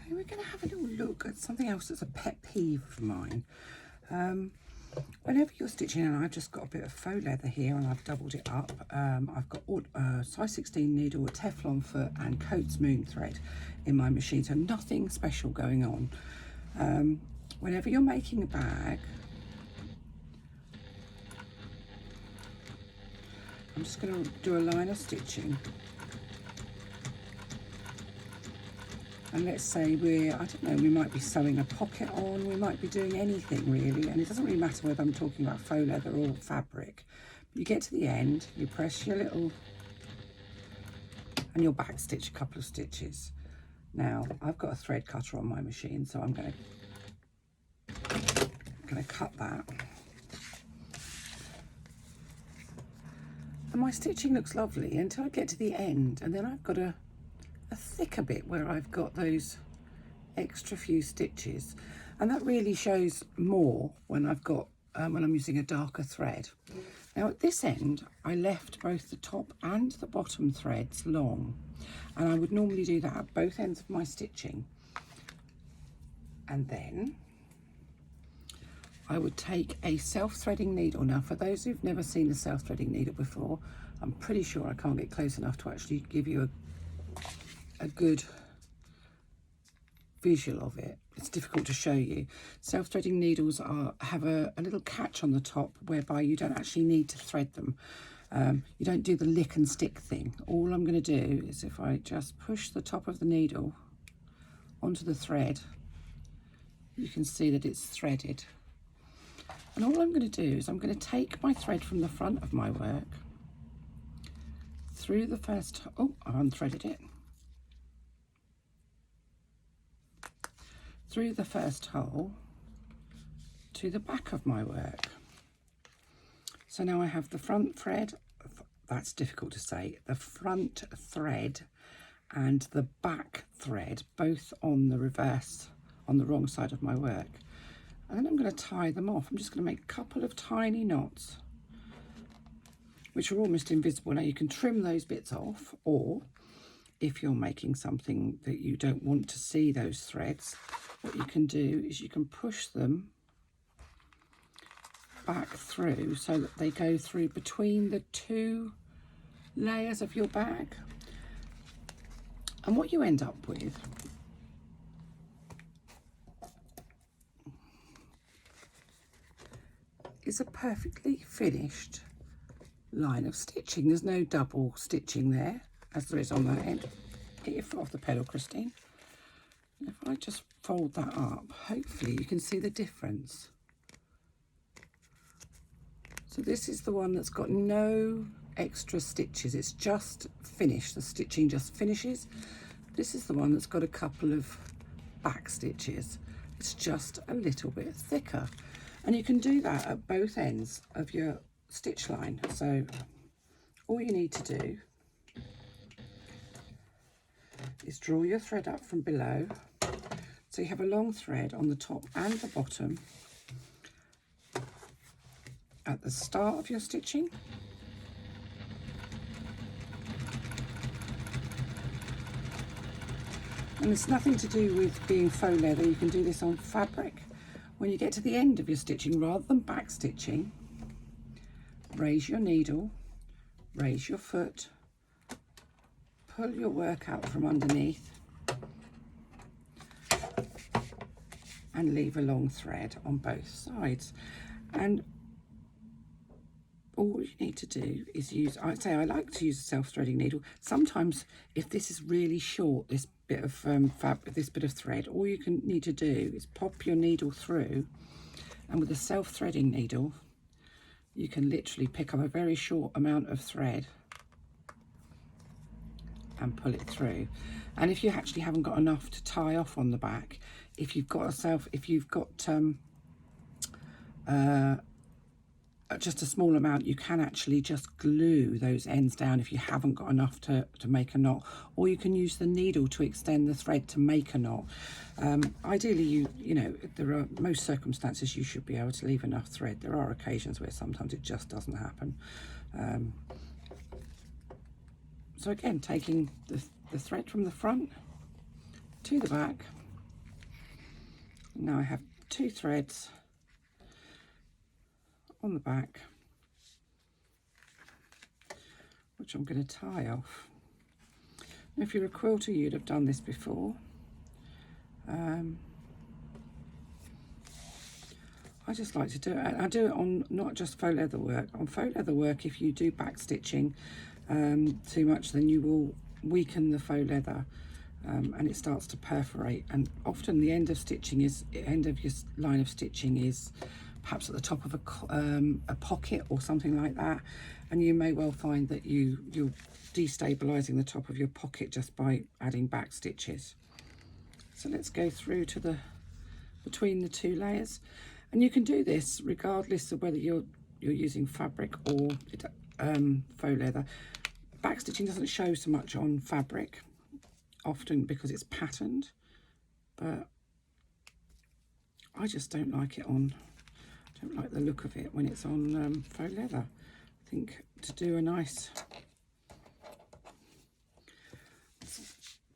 Okay, we're going to have a little look at something else that's a pet peeve of mine. Whenever you're stitching, and I've just got a bit of faux leather here and I've doubled it up. I've got size 16 needle, a Teflon foot and Coats Moon thread in my machine, so nothing special going on. Whenever you're making a bag, I'm just going to do a line of stitching. And let's say we might be sewing a pocket on, we might be doing anything really, and it doesn't really matter whether I'm talking about faux leather or fabric. You get to the end, you press your little, and you'll back stitch a couple of stitches. Now, I've got a thread cutter on my machine, so I'm going to cut that. And my stitching looks lovely until I get to the end, and then I've got a thicker bit where I've got those extra few stitches, and that really shows more when I've got when I'm using a darker thread. Now at this end I left both the top and the bottom threads long, and I would normally do that at both ends of my stitching, and then I would take a self-threading needle. Now for those who've never seen a self-threading needle before, I'm pretty sure I can't get close enough to actually give you a good visual of it. It's difficult to show you. Self-threading needles have a little catch on the top whereby you don't actually need to thread them. You don't do the lick and stick thing. All I'm going to do is if I just push the top of the needle onto the thread, you can see that it's threaded. And all I'm going to do is I'm going to take my thread from the front of my work through the first, oh, I've unthreaded it, through the first hole to the back of my work. So now I have the front thread, that's difficult to say, the front thread and the back thread both on the reverse, on the wrong side of my work. And then I'm going to tie them off. I'm just going to make a couple of tiny knots which are almost invisible. Now you can trim those bits off, or if you're making something that you don't want to see those threads, what you can do is you can push them back through so that they go through between the two layers of your bag. And what you end up with is a perfectly finished line of stitching. There's no double stitching there as there is on that end. Get your foot off the pedal, Christine. If I just fold that up, hopefully you can see the difference. So this is the one that's got no extra stitches, it's just finished, the stitching just finishes. This is the one that's got a couple of back stitches, it's just a little bit thicker. And you can do that at both ends of your stitch line. So all you need to do is draw your thread up from below, so you have a long thread on the top and the bottom at the start of your stitching, and it's nothing to do with being faux leather. You can do this on fabric. When you get to the end of your stitching, rather than back stitching, raise your needle, raise your foot, pull your work out from underneath and leave a long thread on both sides. And all you need to do is use, I like to use a self-threading needle. Sometimes if this is really short, this bit of fabric, this bit of thread, all you can need to do is pop your needle through, and with a self-threading needle you can literally pick up a very short amount of thread and pull it through. And if you actually haven't got enough to tie off on the back, if you've got just a small amount, you can actually just glue those ends down if you haven't got enough to make a knot, or you can use the needle to extend the thread to make a knot. Ideally, you know, there are most circumstances you should be able to leave enough thread. There are occasions where sometimes it just doesn't happen. So again, taking the thread from the front to the back, Now I have 2 threads on the back, which I'm going to tie off. Now, if you're a quilter, you'd have done this before. I just like to do it. I do it on not just faux leather work. On faux leather work, if you do back stitching too much, then you will weaken the faux leather and it starts to perforate. And often the end of your line of stitching is perhaps at the top of a pocket or something like that. And you may well find that you're destabilizing the top of your pocket just by adding back stitches. So let's go through to between the 2 layers. And you can do this regardless of whether you're using fabric or faux leather. Backstitching doesn't show so much on fabric, often because it's patterned, but I just don't like it on, I don't like the look of it when it's on faux leather. I think to do a nice,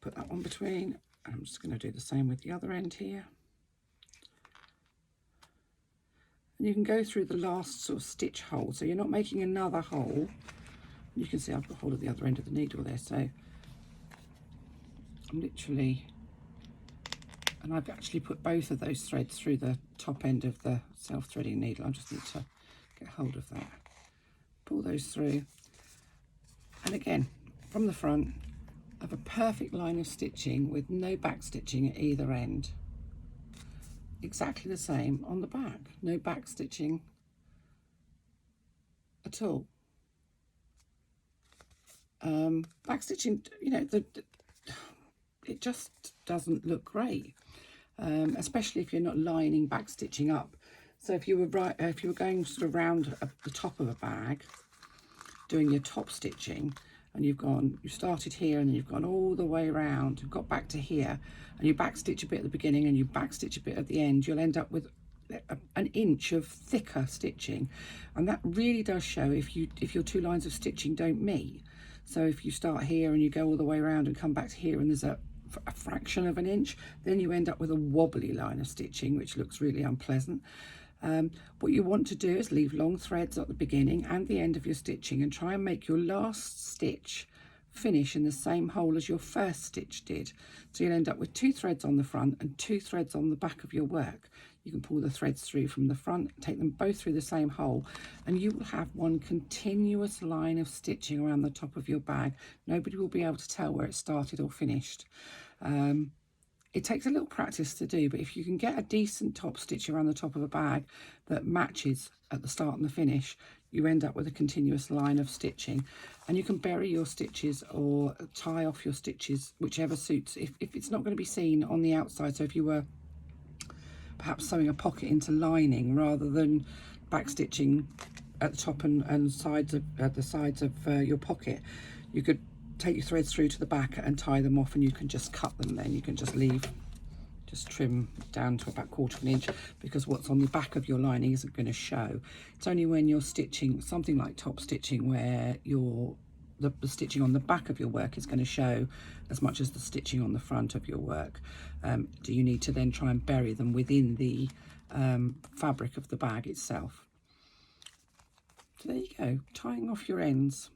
put that one between, and I'm just going to do the same with the other end here. And you can go through the last sort of stitch hole, so you're not making another hole. You can see I've got hold of the other end of the needle there, so I'm literally, and I've actually put both of those threads through the top end of the self-threading needle. I just need to get hold of that. Pull those through, and again, from the front, I have a perfect line of stitching with no back stitching at either end. Exactly the same on the back, no back stitching at all. Back stitching, you know, it just doesn't look great, especially if you're not lining back stitching up. So if you were going sort of round the top of a bag, doing your top stitching, and you started here and then you've gone all the way around and got back to here, and you back stitch a bit at the beginning and you back stitch a bit at the end, you'll end up with an inch of thicker stitching, and that really does show if your 2 lines of stitching don't meet. So if you start here and you go all the way around and come back to here and there's a fraction of an inch, then you end up with a wobbly line of stitching, which looks really unpleasant. What you want to do is leave long threads at the beginning and the end of your stitching and try and make your last stitch finish in the same hole as your first stitch did. So you'll end up with 2 threads on the front and 2 threads on the back of your work. You can pull the threads through from the front, take them both through the same hole, and you will have one continuous line of stitching around the top of your bag. Nobody will be able to tell where it started or finished. It takes a little practice to do, but if you can get a decent top stitch around the top of a bag that matches at the start and the finish, you end up with a continuous line of stitching. And you can bury your stitches or tie off your stitches, whichever suits. If it's not going to be seen on the outside, so if you were perhaps sewing a pocket into lining rather than back stitching at the top and sides of the sides of your pocket, you could take your threads through to the back and tie them off, and you can just cut them then. You can just trim down to about 1/4 of an inch, because what's on the back of your lining isn't going to show. It's only when you're stitching something like top stitching where the stitching on the back of your work is going to show as much as the stitching on the front of your work. Do you need to then try and bury them within the fabric of the bag itself? So there you go, tying off your ends.